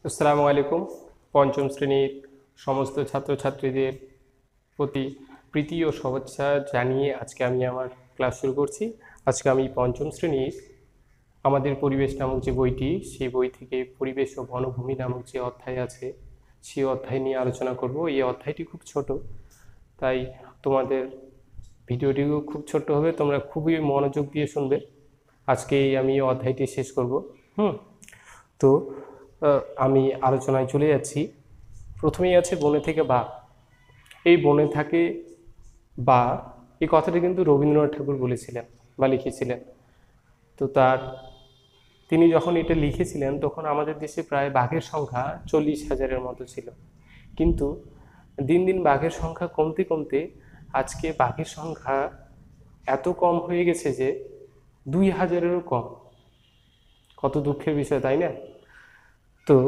আসসালামু আলাইকুম। পঞ্চম শ্রেণীর সমস্ত ছাত্রছাত্রীদের প্রতি প্রীতি ও শুভেচ্ছা জানিয়ে আজকে আমি আমার ক্লাস শুরু করছি। আজকে আমি পঞ্চম শ্রেণীর আমাদের পরিবেশ নামক যে বইটি, সেই বই থেকে পরিবেশ ও বনভূমি নামক যে অধ্যায় আছে, সেই অধ্যায় নিয়ে আলোচনা করব। এই অধ্যায়টি খুব ছোট, তাই তোমাদের ভিডিওটিও খুব ছোট হবে, তোমরা খুবই মনোযোগ দিয়ে শুনবে। আজকেই আমি এই অধ্যায়টি শেষ করব। তো আমি আলোচনায় চলে যাচ্ছি। প্রথমেই আছে বনে থেকে বাঘ। এই বনে থাকে বাঘ, এই কথাটি কিন্তু রবীন্দ্রনাথ ঠাকুর বলেছিলেন বা লিখেছিলেন। তো তিনি যখন এটা লিখেছিলেন তখন আমাদের দেশে প্রায় বাঘের সংখ্যা 40,000-এর মতো ছিল। কিন্তু দিন দিন বাঘের সংখ্যা কমতে কমতে আজকে বাঘের সংখ্যা এত কম হয়ে গেছে যে 2,000-এরও কম। কত দুঃখের বিষয়, তাই না? তো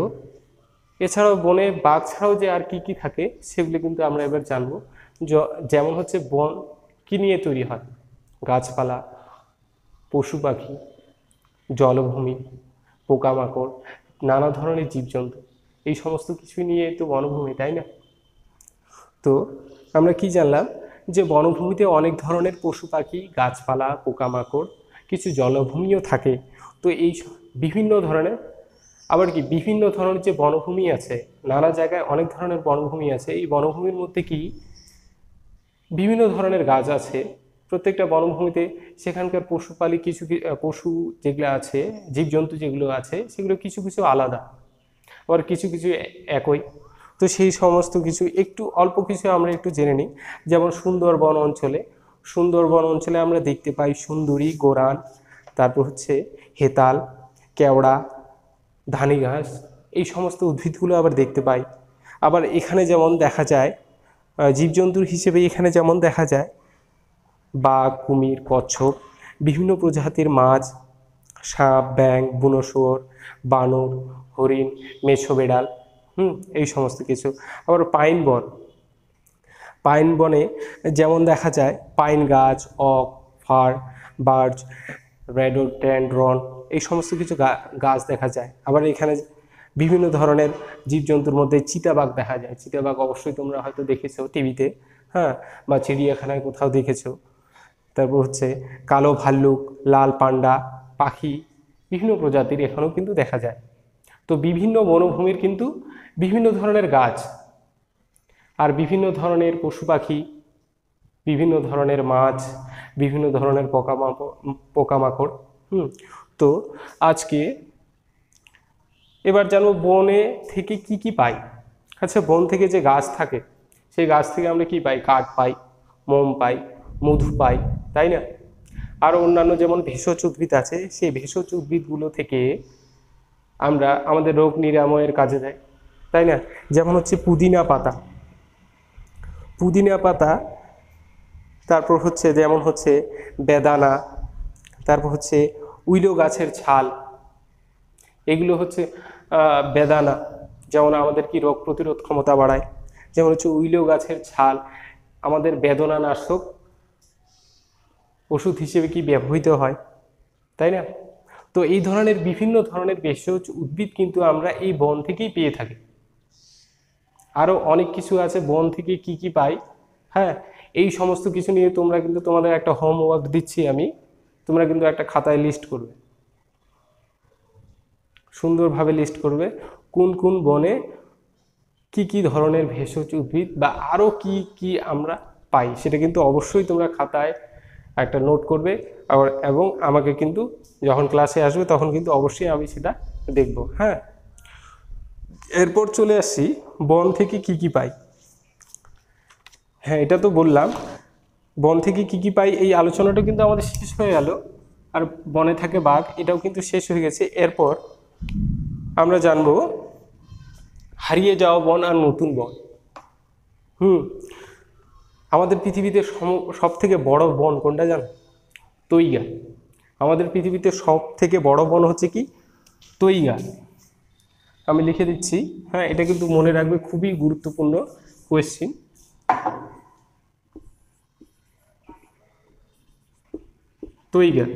এছাড়াও বনে বাঘ ছাড়াও যে আর কি কি থাকে সেগুলো কিন্তু আমরা এবার জানবো। যেমন হচ্ছে বন কি নিয়ে তৈরি হয়? গাছপালা, পশু পাখি, জলভূমি, পোকামাকড়, নানা ধরনের জীবজন্তু, এই সমস্ত কিছু নিয়ে তো বনভূমি, তাই না? তো আমরা কি জানলাম যে বনভূমিতে অনেক ধরনের পশু পাখি, গাছপালা, পোকামাকড়, কিছু জলভূমিও থাকে। তো এই বিভিন্ন ধরনের বিভিন্ন ধরনের যে বনভূমি আছে, নানা জায়গায় অনেক ধরনের বনভূমি আছে। এই বনভূমির মধ্যে কি বিভিন্ন ধরনের গাছ আছে। প্রত্যেকটা বনভূমিতে সেখানকার পশু যেগুলো আছে, জীবজন্তু যেগুলো আছে, সেগুলো কিছু কিছু আলাদা, আবার কিছু কিছু একই। তো সেই সমস্ত কিছু একটু অল্প কিছু আমরা একটু জেনে নিই। যেমন সুন্দরবন অঞ্চলে আমরা দেখতে পাই সুন্দরী, গোরান, তারপর হচ্ছে হেতাল, কেওড়া, ধানি ঘাস, এই সমস্ত উদ্ভিদগুলো আবার দেখতে পাই। আবার এখানে যেমন দেখা যায় জীবজন্তুর হিসেবে এখানে যেমন দেখা যায় বাঘ, কুমির, কচ্ছপ, বিভিন্ন প্রজাতির মাছ, সাপ, ব্যাঙ, বুনো শুয়োর, বানর, হরিণ, মেছো বেড়াল, এই সমস্ত কিছু। আবার পাইন বনে যেমন দেখা যায় পাইন গাছ, ওক, ফার, বার্চ, রেডোডেনড্রন, এই সমস্ত কিছু গাছ দেখা যায়। আবার এখানে বিভিন্ন ধরনের জীবজন্তুর মধ্যে চিতাবাঘ দেখা যায়। চিতাবাঘ অবশ্যই তোমরা হয়তো দেখেছো টিভিতে, হ্যাঁ, বা চিড়িয়াখানায় কোথাও দেখেছো। তারপর হচ্ছে কালো ভাল্লুক, লাল পান্ডা, পাখি, বিভিন্ন প্রজাতির এখানেও কিন্তু দেখা যায়। তো বিভিন্ন বনভূমির কিন্তু বিভিন্ন ধরনের গাছ আর বিভিন্ন ধরনের পশু পাখি, বিভিন্ন ধরনের মাছ, বিভিন্ন ধরনের পোকামাকড়। তো আজকে এবার জানবো বনে থেকে কি কি পাই। আচ্ছা, বন থেকে যে গাছ থাকে, সেই গাছ থেকে আমরা কি পাই? কাঠ পাই, মোম পাই, মধু পাই, তাই না? আরও অন্যান্য যেমন ভেষজ উদ্ভিদ আছে, সেই ভেষজ উদ্ভিদগুলো থেকে আমরা আমাদের রোগ নিরাময়ের কাজে দেয়, তাই না? যেমন হচ্ছে পুদিনা পাতা, তারপর হচ্ছে যেমন হচ্ছে বেদানা, তারপর হচ্ছে উইলো গাছের ছাল, এগুলো হচ্ছে বেদানা, যেমন আমাদের কি রোগ প্রতিরোধ ক্ষমতা বাড়ায়। যেমন হচ্ছে উইলো গাছের ছাল আমাদের বেদনা নাশক ওষুধ হিসেবে কি ব্যবহৃত হয়, তাই না? তো এই ধরনের বিভিন্ন ধরনের ভেষজ উদ্ভিদ কিন্তু আমরা এই বন থেকেই পেয়ে থাকি। আরও অনেক কিছু আছে বন থেকে কি কি পাই। হ্যাঁ, এই সমস্ত কিছু নিয়ে তোমরা কিন্তু তোমাদের একটা হোমওয়ার্ক দিচ্ছি আমি, তোমরা কিন্তু একটা খাতায় লিস্ট করবে, সুন্দরভাবে লিস্ট করবে কোন কোন বনে কি কি ধরনের ভেষজ উদ্ভিদ বা আরও কি কি আমরা পাই। সেটা কিন্তু অবশ্যই তোমরা খাতায় একটা নোট করবে, এবং আমাকে কিন্তু যখন ক্লাসে আসবে তখন কিন্তু অবশ্যই আমি সেটা দেখব। হ্যাঁ, এরপর চলে আসছি বন থেকে কি কি পাই। হ্যাঁ, এটা তো বললাম বন থেকে কি কি পাই, এই আলোচনাটা কিন্তু আমাদের শেষ হয়ে গেল। আর বনে থাকে বাঘ, এটাও কিন্তু শেষ হয়ে গেছে। এরপর আমরা জানবো হারিয়ে যাওয়া বন আর নতুন বন। আমাদের পৃথিবীতে সব থেকে বড় বন কোনটা জানো? তৈগা। আমাদের পৃথিবীতে সব থেকে বড় বন হচ্ছে কি? তৈগা। আমি লিখে দিচ্ছি, হ্যাঁ, এটা কিন্তু মনে রাখবে, খুবই গুরুত্বপূর্ণ কোয়েশ্চিন। তৈগা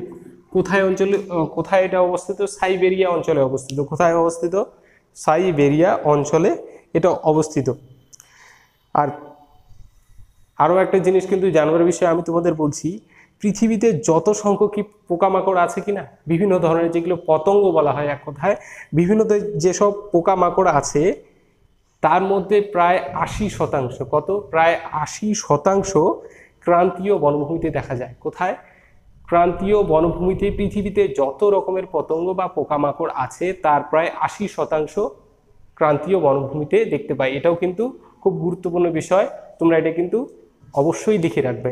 কোথায় এটা অবস্থিত? সাইবেরিয়া অঞ্চলে অবস্থিত। কোথায় অবস্থিত? সাইবেরিয়া অঞ্চলে এটা অবস্থিত। আর আরও একটা জিনিস কিন্তু জানোয়ারের বিষয়ে আমি তোমাদের বলছি, পৃথিবীতে যত সংখ্যক কি পোকামাকড় আছে কিনা, বিভিন্ন ধরনের যেগুলো পতঙ্গ বলা হয় এক কথায়, বিভিন্ন যেসব পোকামাকড় আছে তার মধ্যে প্রায় 80%, কত, প্রায় 80% ক্রান্তীয় বনভূমিতে দেখা যায়। কোথায়? ক্রান্তীয় বনভূমিতে পৃথিবীতে যত রকমের পতঙ্গ বা পোকামাকড় আছে তার প্রায় 80% ক্রান্তীয় বনভূমিতে দেখতে পাই। এটাও কিন্তু খুব গুরুত্বপূর্ণ বিষয়, তোমরা এটা কিন্তু অবশ্যই লিখে রাখবে।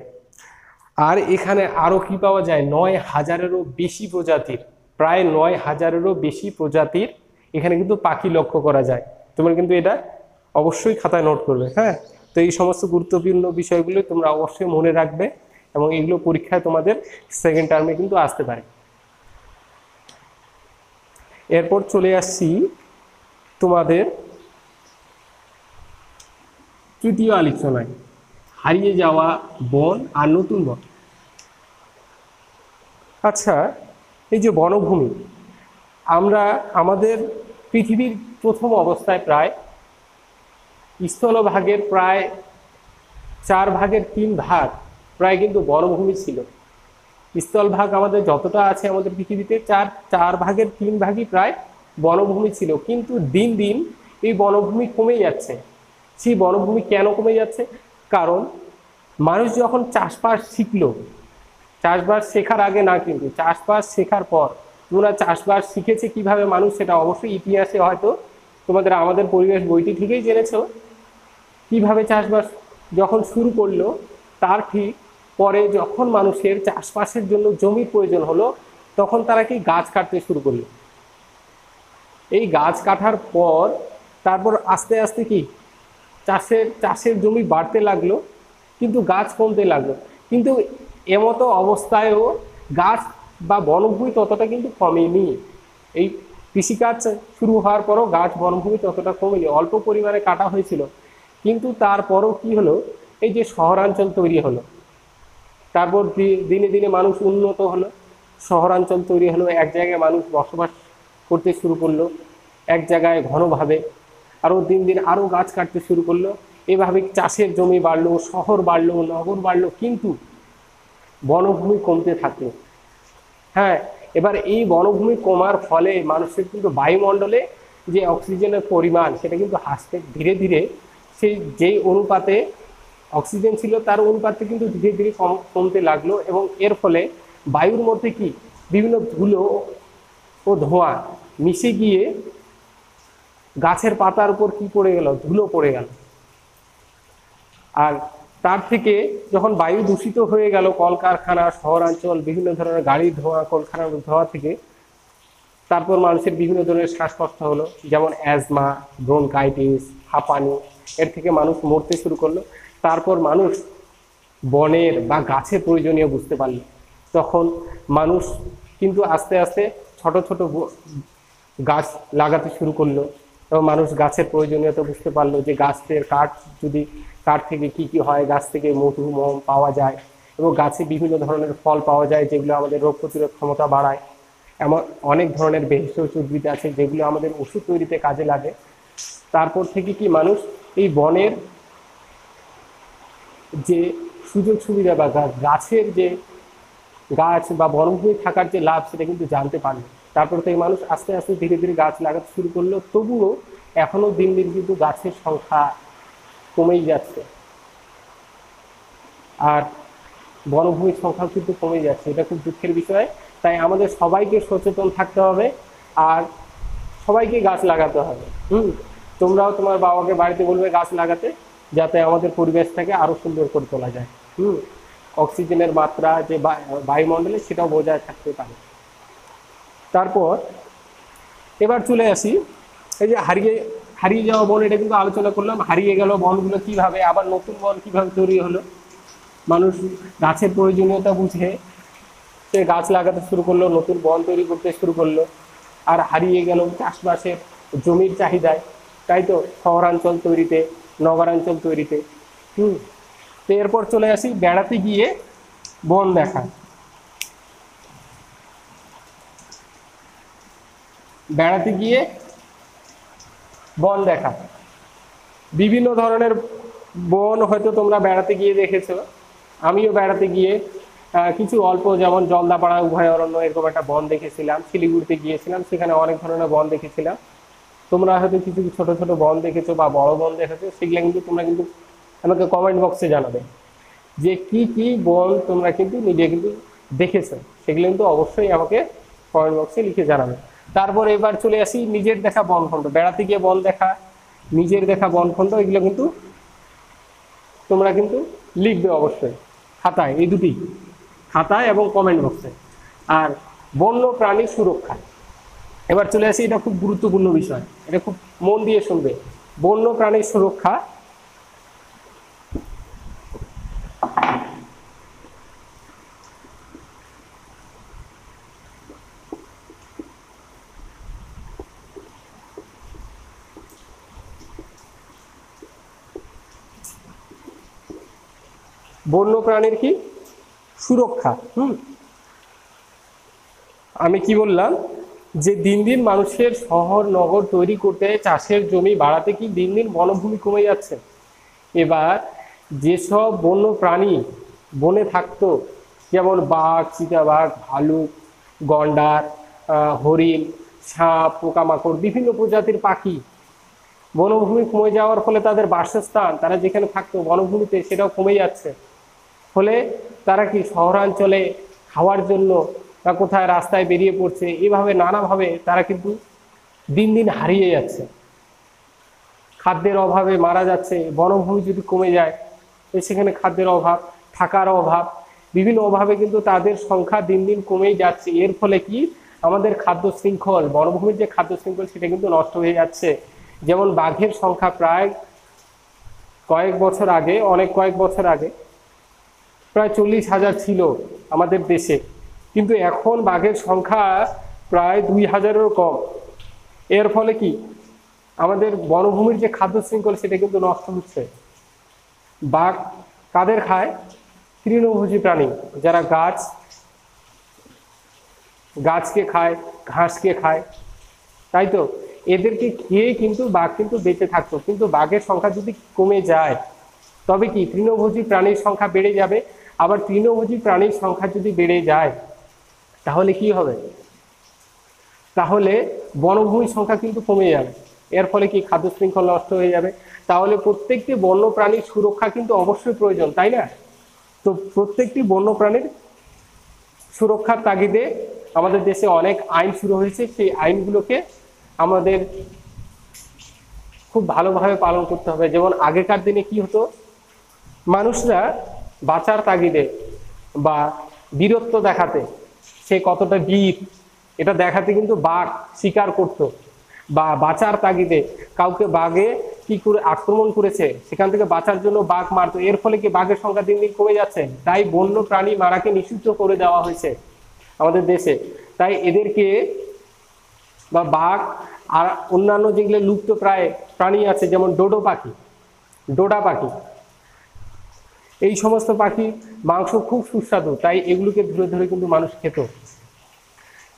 আর এখানে আরও কি পাওয়া যায়, 9000-এরও বেশি প্রজাতির, প্রায় 9000-এরও বেশি প্রজাতির এখানে কিন্তু পাখি লক্ষ্য করা যায়। তোমরা কিন্তু এটা অবশ্যই খাতায় নোট করবে। হ্যাঁ, তো এই সমস্ত গুরুত্বপূর্ণ বিষয়গুলো তোমরা অবশ্যই মনে রাখবে এবং এগুলো পরীক্ষায় তোমাদের সেকেন্ড টার্মে কিন্তু আসতে পারে। এরপর চলে আসছি তোমাদের তৃতীয় আলোচনায়, হারিয়ে যাওয়া বন আর নতুন বন। আচ্ছা, এই যে বনভূমি, আমরা আমাদের পৃথিবীর প্রথম অবস্থায় প্রায় স্থলভাগের প্রায় 4/3 প্রায় কিন্তু বনভূমি ছিল। স্থলভাগ আমাদের যতটা আছে আমাদের পৃথিবীতে 4/3 প্রায় বনভূমি ছিল, কিন্তু দিন দিন এই বনভূমি কমে যাচ্ছে। সেই বনভূমি কেন কমে যাচ্ছে? কারণ মানুষ যখন চাষবাস শিখলো, চাষবাস শেখার আগে না, কিন্তু চাষবাস শেখার পর, তোমরা চাষবাস শিখেছে কিভাবে মানুষ, সেটা অবশ্যই ইতিহাসে হয়তো তোমাদের আমাদের পরিবেশ বইটি ঠিকই জেনেছো। কিভাবে চাষবাস যখন শুরু করলো তার ঠিক পরে যখন মানুষের চাষবাসের জন্য জমির প্রয়োজন হলো, তখন তারা কি গাছ কাটতে শুরু করলো। এই গাছ কাটার পর তারপর আস্তে আস্তে কি চাষের জমি বাড়তে লাগলো, কিন্তু গাছ কমতে লাগলো। কিন্তু এমতো অবস্থায়ও গাছ বা বনভূমি ততটা কিন্তু কমেনি। এই কৃষিকাজ শুরু হওয়ার পরও গাছ বনভূমি ততটা কমেনি, অল্প পরিমাণে কাটা হয়েছিল। কিন্তু তারপরও কি হলো, এই যে শহরাঞ্চল তৈরি হলো, তারপর দিনে দিনে মানুষ উন্নত হলো, শহরাঞ্চল তৈরি হলো, এক জায়গায় মানুষ বসবাস করতে শুরু করলো, এক জায়গায় ঘনভাবে, আরও দিন দিন আরও গাছ কাটতে শুরু করলো। এভাবে চাষের জমি বাড়লো, শহর বাড়লো, নগর বাড়লো, কিন্তু বনভূমি কমতে থাকলো। হ্যাঁ, এবার এই বনভূমি কমার ফলে মানুষের কিন্তু বায়ুমণ্ডলে যে অক্সিজেনের পরিমাণ সেটা কিন্তু ধীরে ধীরে সেই যেই অনুপাতে অক্সিজেন ছিল তার অনুপাতে কিন্তু ধীরে ধীরে কমতে লাগলো। এবং এর ফলে বায়ুর মধ্যে কি বিভিন্ন ধুলো ও ধোঁয়া মিশে গিয়ে গাছের পাতার উপর কি পড়ে গেল, ধুলো পড়ে গেল। আর তার থেকে যখন বায়ু দূষিত হয়ে গেল কলকারখানা, শহরাঞ্চল, বিভিন্ন ধরনের গাড়ির ধোঁয়া, কলকারখানার ধোঁয়া থেকে, তারপর মানুষের বিভিন্ন ধরনের শ্বাসকষ্ট হলো, যেমন অ্যাজমা, ব্রনকাইটিস, হাঁপানি, এর থেকে মানুষ মরতে শুরু করলো। তারপর মানুষ বনের বা গাছের প্রয়োজনীয় বুঝতে পারলো, তখন মানুষ কিন্তু আস্তে আস্তে ছোট ছোট গাছ লাগাতে শুরু করলো। এবং মানুষ গাছের প্রয়োজনীয়তা বুঝতে পারলো যে গাছের কাঠ থেকে কি কি হয়, গাছ থেকে মধু, মোম পাওয়া যায়, এবং গাছে বিভিন্ন ধরনের ফল পাওয়া যায় যেগুলো আমাদের রোগ প্রতিরোধ ক্ষমতা বাড়ায়। এমন অনেক ধরনের ভেষজ উদ্ভিদ আছে যেগুলো আমাদের ওষুধ তৈরিতে কাজে লাগে। তারপর থেকে কি মানুষ এই বনের যে সুযোগ সুবিধা বা গাছের যে গাছ বা বনভূমি থাকার যে লাভ সেটা কিন্তু জানতে পারলো। তারপর থেকে মানুষ আস্তে আস্তে ধীরে ধীরে গাছ লাগাতে শুরু করলো। তবুও এখনো দিন দিন কিন্তু গাছের সংখ্যা কমেই যাচ্ছে, আর বনভূমির সংখ্যাও কিন্তু কমে যাচ্ছে। এটা খুব দুঃখের বিষয়। তাই আমাদের সবাইকে সচেতন থাকতে হবে আর সবাইকে গাছ লাগাতে হবে। তোমরাও তোমার বাবাকে বাড়িতে বলবে গাছ লাগাতে, যাতে আমাদের পরিবেশটাকে আরো সুন্দর করে তোলা যায়। অক্সিজেনের মাত্রা যে বায়ুমণ্ডলে সেটাও বজায় থাকতে পারে। তারপর এবার চলে আসি এই যে হারিয়ে যাওয়া বন, এটা কিন্তু আলোচনা করলাম। হারিয়ে গেল বনগুলো কিভাবে, আবার নতুন বন কিভাবে তৈরি হলো। মানুষ গাছের প্রয়োজনীয়তা বুঝে সে গাছ লাগাতে শুরু করলো, নতুন বন তৈরি করতে শুরু করলো। আর হারিয়ে গেল চাষবাসের জমির চাহিদায়, তাই তো, শহরাঞ্চল তৈরিতে, নগরাঞ্চল তৈরিতে। তো এরপর চলে আসি বেড়াতে গিয়ে বন দেখা। বেড়াতে গিয়ে বন দেখা, বিভিন্ন ধরনের বন হয়তো তোমরা বেড়াতে গিয়ে দেখেছো, আমিও বেড়াতে গিয়ে কিছু অল্প, যেমন জলদাপাড়া উভয়ারণ্য এরকম একটা বন দেখেছিলাম, শিলিগুড়িতে গিয়েছিলাম, সেখানে অনেক ধরনের বন দেখেছিলাম। তোমরা হয়তো কিছু ছোট ছোট বন দেখেছো বা বড় বন দেখেছো, সেগুলো কিন্তু তোমরা কিন্তু আমাকে কমেন্ট বক্সে জানাবে যে কি কি বন তোমরা কিন্তু নিজে কিন্তু দেখেছো, সেগুলো কিন্তু অবশ্যই আমাকে কমেন্ট বক্সে লিখে জানাবে। তারপর এবার চলে আসি নিজের দেখা বনখণ্ড, বেড়াতে গিয়ে বন দেখা, নিজের দেখা বনখণ্ড, এগুলো কিন্তু তোমরা কিন্তু লিখবে অবশ্যই খাতায়, এই দুটি, খাতায় এবং কমেন্ট বক্সে। আর বন্য প্রাণী সুরক্ষা, এবার চলে আসি, এটা খুব গুরুত্বপূর্ণ বিষয়, এটা খুব মন দিয়ে শুনবে। বন্য প্রাণী সুরক্ষা, বন্য প্রাণীর কি সুরক্ষা। আমি কি বললাম যে দিন দিন মানুষের শহর নগর তৈরি করতে, চাষের জমি বাড়াতে কি দিন দিন বনভূমি কমে যাচ্ছে। এবার যেসব বন্য প্রাণী বনে থাকতো, যেমন বাঘ, চিতাবাঘ, ভালুক, গন্ডার, হরিণ, সাপ, পোকামাকড়, বিভিন্ন প্রজাতির পাখি, বনভূমি কমে যাওয়ার ফলে তাদের বাসস্থান, তারা যেখানে থাকতো বনভূমিতে, সেটাও কমে যাচ্ছে। ফলে তারা কি শহরাঞ্চলে খাওয়ার জন্য বা কোথায় রাস্তায় বেরিয়ে পড়ছে, এভাবে নানাভাবে তারা কিন্তু দিন দিন হারিয়ে যাচ্ছে, খাদ্যের অভাবে মারা যাচ্ছে। বনভূমি যদি কমে যায়, সেখানে খাদ্যের অভাব, থাকার অভাব, বিভিন্ন অভাবে কিন্তু তাদের সংখ্যা দিন দিন কমেই যাচ্ছে। এর ফলে কি আমাদের খাদ্য শৃঙ্খল, বনভূমির যে খাদ্য শৃঙ্খল, সেটা কিন্তু নষ্ট হয়ে যাচ্ছে। যেমন বাঘের সংখ্যা প্রায় কয়েক বছর আগে, কয়েক বছর আগে প্রায় 40,000 ছিল আমাদের দেশে, কিন্তু এখন বাঘের সংখ্যা প্রায় 2,000-এরও কম। এর ফলে কি আমাদের বনভূমির যে খাদ্য শৃঙ্খল, সেটা কিন্তু নষ্ট হচ্ছে। বাঘ কাদের খায়? তৃণভোজী প্রাণী, যারা গাছকে খায়, ঘাসকে খায়, তাই তো। এদেরকে খেয়ে কিন্তু বাঘ কিন্তু বেঁচে থাকতো, কিন্তু বাঘের সংখ্যা যদি কমে যায়, তবে কি তৃণভোজী প্রাণীর সংখ্যা বেড়ে যাবে। আবার তৃণভোজী প্রাণীর সংখ্যা যদি বেড়ে যায়, তাহলে কি হবে? তাহলে বনভূমির সংখ্যা কিন্তু কমে যাবে। এর ফলে কি খাদ্য শৃঙ্খল নষ্ট হয়ে যাবে। তাহলে প্রত্যেকটি বন্য প্রাণীর সুরক্ষা কিন্তু অবশ্যই প্রয়োজন, তাই না? তো প্রত্যেকটি বন্য প্রাণীর সুরক্ষার তাগিদে আমাদের দেশে অনেক আইন শুরু হয়েছে। সেই আইনগুলোকে আমাদের খুব ভালোভাবে পালন করতে হবে। যেমন আগেকার দিনে কি হতো, মানুষরা বাঁচার তাগিদে বা বীরত্ব দেখাতে, সে কতটা বীর এটা দেখাতে কিন্তু বাঘ শিকার করত, বা বাঁচার তাগিদে কাউকে বাঘে কি করে আক্রমণ করেছে, সেখান থেকে বাঁচার জন্য বাঘ মারতো। এর ফলে কি বাঘের সংখ্যা দিন দিন কমে যাচ্ছে। তাই বন্য প্রাণী মারাকে নিষিদ্ধ করে দেওয়া হয়েছে আমাদের দেশে। তাই এদেরকে, বা বাঘ আর অন্যান্য যেগুলো লুপ্ত প্রায় প্রাণী আছে, যেমন ডোডা পাখি, এই সমস্ত পাখি মাংস খুব সুস্বাদু, তাই এগুলোকে ধরে ধরে কিন্তু মানুষ খেত।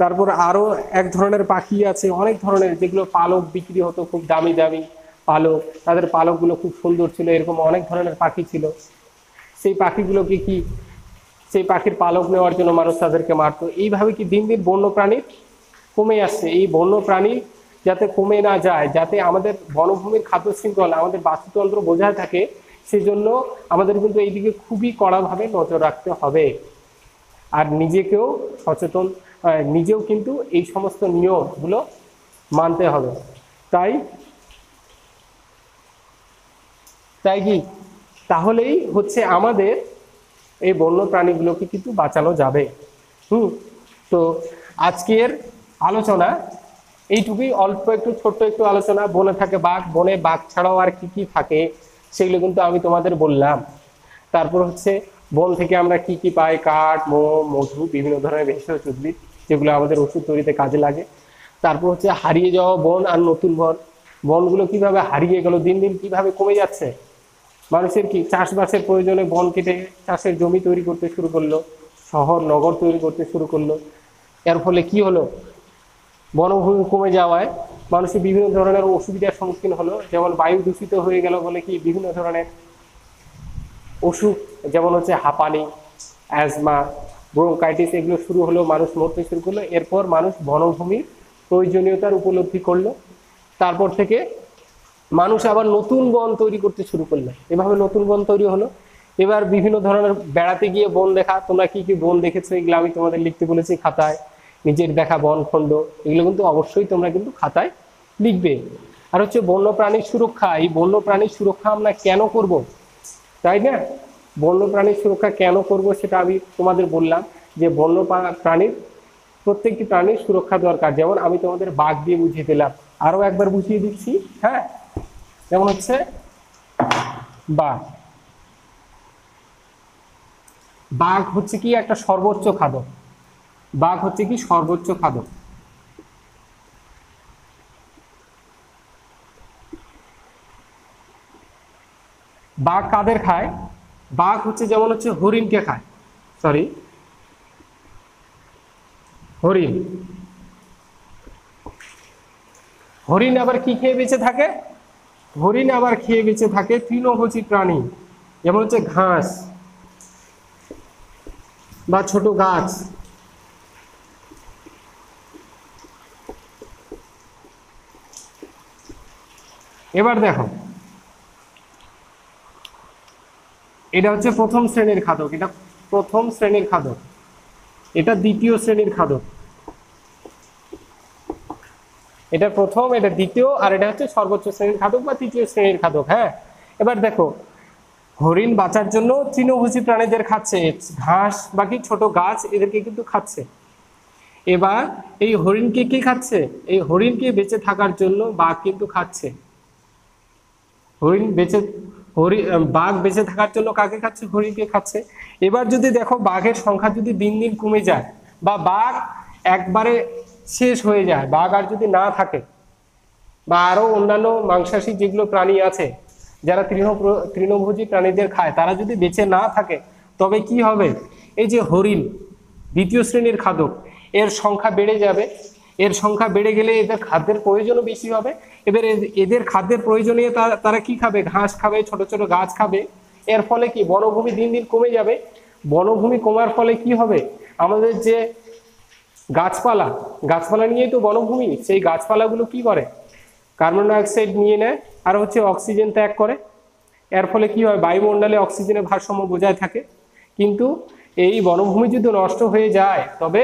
তারপর আরো এক ধরনের পাখি আছে, অনেক ধরনের, যেগুলো পালক বিক্রি হতো, খুব দামি দামি পালক, তাদের পালকগুলো খুব সুন্দর ছিল, এরকম অনেক ধরনের পাখি ছিল। সেই পাখিগুলোকে কি, সেই পাখির পালক নেওয়ার জন্য মানুষ তাদেরকে মারতো। এইভাবে কি দিন দিন বন্য প্রাণী কমে আসছে। এই বন্য প্রাণী যাতে কমে না যায়, যাতে আমাদের বনভূমির খাদ্য শৃঙ্খলা, আমাদের বাস্তুতন্ত্র বজায় থাকে, সেজন্য আমাদের কিন্তু এইদিকে খুবই কড়াভাবে নজর রাখতে হবে। আর নিজেকেও সচেতন, নিজেও কিন্তু এই সমস্ত নিয়মগুলো মানতে হবে। তাই কি, তাহলেই হচ্ছে আমাদের এই বন্য প্রাণীগুলোকে কিন্তু বাঁচানো যাবে। তো আজকের আলোচনা এইটুকুই, অল্প একটু ছোট্ট একটু আলোচনা। বনে থাকে বাঘ, বনে বাঘ ছাড়াও আর কি কি থাকে সেগুলো কিন্তু আমি তোমাদের বললাম। তারপর হচ্ছে বন থেকে আমরা কি কি পাই, কাঠ, মোম, মধু, বিভিন্ন ধরনের ভেষজ উদ্ভিদ, যেগুলো আমাদের ওষুধ তৈরিতে কাজে লাগে। তারপর হচ্ছে হারিয়ে যাওয়া বন আর নতুন বনগুলো কিভাবে হারিয়ে গেল, দিন দিন কিভাবে কমে যাচ্ছে। মানুষের কি চাষবাসের প্রয়োজনে বন কেটে চাষের জমি তৈরি করতে শুরু করলো, শহর নগর তৈরি করতে শুরু করলো। এর ফলে কি হলো, বনভূমি কমে যাওয়ায় মানুষের বিভিন্ন ধরনের অসুবিধার সম্মুখীন হলো, যেমন বায়ু দূষিত হয়ে গেল বলে কি বিভিন্ন ধরনের অসুখ, যেমন হচ্ছে হাঁপানি, অ্যাজমা, ব্রোঙ্কাইটিস এগুলো শুরু হলো, মানুষ মরতে শুরু করলো। এরপর মানুষ বনভূমির প্রয়োজনীয়তার উপলব্ধি করলো, তারপর থেকে মানুষ আবার নতুন বন তৈরি করতে শুরু করলো, এভাবে নতুন বন তৈরি হলো। এবার বিভিন্ন ধরনের বেড়াতে গিয়ে বন দেখা, তোমরা কি কি বন দেখেছো এগুলো আমি তোমাদের লিখতে বলেছি খাতায়, নিজের দেখা বনখণ্ড এগুলো কিন্তু অবশ্যই তোমরা কিন্তু খাতায় লিখবে। আর হচ্ছে বন্যপ্রাণীর সুরক্ষা, এই বন্যপ্রাণীর সুরক্ষা আমরা কেন করব, তাই না? বন্যপ্রাণীর সুরক্ষা কেন করব সেটা আমি তোমাদের বললাম, যে প্রাণীর প্রত্যেকটি প্রাণীর সুরক্ষা দরকার। যেমন আমি তোমাদের বাঘ দিয়ে বুঝিয়ে দিলাম, আরো একবার বুঝিয়ে দিচ্ছি। হ্যাঁ, যেমন হচ্ছে বাঘ, বাঘ হচ্ছে কি একটা সর্বোচ্চ খাদক, বাঘ হচ্ছে কি সর্বোচ্চ খাদক। বাঘ কাদের খায়? বাঘ হচ্ছে যেমন হচ্ছে হরিণকে খায়, সরি হরিণ। হরিণ আবার কি খেয়ে বেঁচে থাকে? হরিণ আবার খেয়ে বেঁচে থাকে তৃণভোজী প্রাণী, যেমন হচ্ছে ঘাস বা ছোট গাছ। এবার দেখো, এটা হচ্ছে প্রথম শ্রেণীর খাদক, এটা প্রথম শ্রেণীর খাদক, এটা দ্বিতীয় শ্রেণীর খাদক, এটা প্রথম, এটা দ্বিতীয়, আর এটা হচ্ছে সর্বোচ্চ শ্রেণীর খাদক বা তৃতীয় শ্রেণীর খাদক। হ্যাঁ, এবার দেখো, হরিণ বাঁচার জন্য তৃণভোজী প্রাণীদের খাচ্ছে, ঘাস বাকি ছোট গাছ এদেরকে কিন্তু খাচ্ছে। এবার এই হরিণকে কি খাচ্ছে? এই হরিণকে বেঁচে থাকার জন্য বাঘ কিন্তু খাচ্ছে। বাঘ বেঁচে থাকার জন্য কাকে খাচ্ছে? হরিণকে খাচ্ছে। এবার যদি দেখো বাঘের সংখ্যা যদি দিন দিন কমে যায়, বা বাঘ একবারে শেষ হয়ে যায়, বাঘ আর যদি না থাকে, বা আরো অন্যান্য মাংসাশী যেগুলো প্রাণী আছে যারা তৃণভোজী প্রাণীদের খায়, তারা যদি বেঁচে না থাকে, তবে কি হবে? এই যে হরিণ দ্বিতীয় শ্রেণীর খাদক, এর সংখ্যা বেড়ে যাবে। এর সংখ্যা বেড়ে গেলে এদের খাদ্যের প্রয়োজনও বেশি হবে। এবার এদের খাদ্যের প্রয়োজনীয় তারা কি খাবে? ঘাস খাবে, ছোট ছোট গাছ খাবে। এর ফলে কি বনভূমি দিন দিন কমে যাবে। বনভূমি কমার ফলে কি হবে? আমাদের যে গাছপালা, গাছপালা নিয়েই তো বনভূমি, সেই গাছপালাগুলো কি করে? কার্বন ডাইঅক্সাইড নিয়ে নেয় আর হচ্ছে অক্সিজেন ত্যাগ করে। এর ফলে কি হয়? বায়ুমণ্ডলে অক্সিজেনের ভারসাম্য বজায় থাকে। কিন্তু এই বনভূমি যদি নষ্ট হয়ে যায়, তবে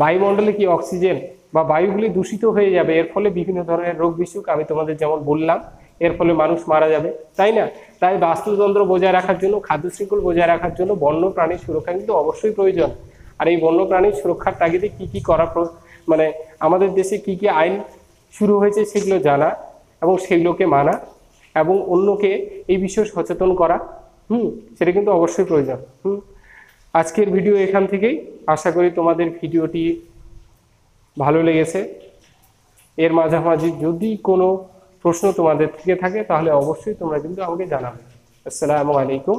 বায়ুমণ্ডলে কি অক্সিজেন বা বায়ুগুলি দূষিত হয়ে যাবে। এর ফলে বিভিন্ন ধরনের রোগ বিসুখ আমি তোমাদের যেমন বললাম, এর ফলে মানুষ মারা যাবে, তাই না? তাই বাস্তুতন্ত্র বজায় রাখার জন্য, খাদ্য শৃঙ্খল বজায় রাখার জন্য বন্য প্রাণীর সুরক্ষা কিন্তু অবশ্যই প্রয়োজন। আর এই বন্য প্রাণীর সুরক্ষার তাগিদে কি কি করা, মানে আমাদের দেশে কি কি আইন শুরু হয়েছে সেগুলো জানা এবং সেগুলোকে মানা এবং অন্যকে এই বিষয়ে সচেতন করা, সেটা কিন্তু অবশ্যই প্রয়োজন। আজকের ভিডিও এখান থেকেই। আশা করি তোমাদের ভিডিওটি ভালো লেগেছে। এর মাঝামাঝি যদি কোনো প্রশ্ন তোমাদের থেকে থাকে, তাহলে অবশ্যই তোমরা কিন্তু আমাকে জানাবে। আসসালামু আলাইকুম।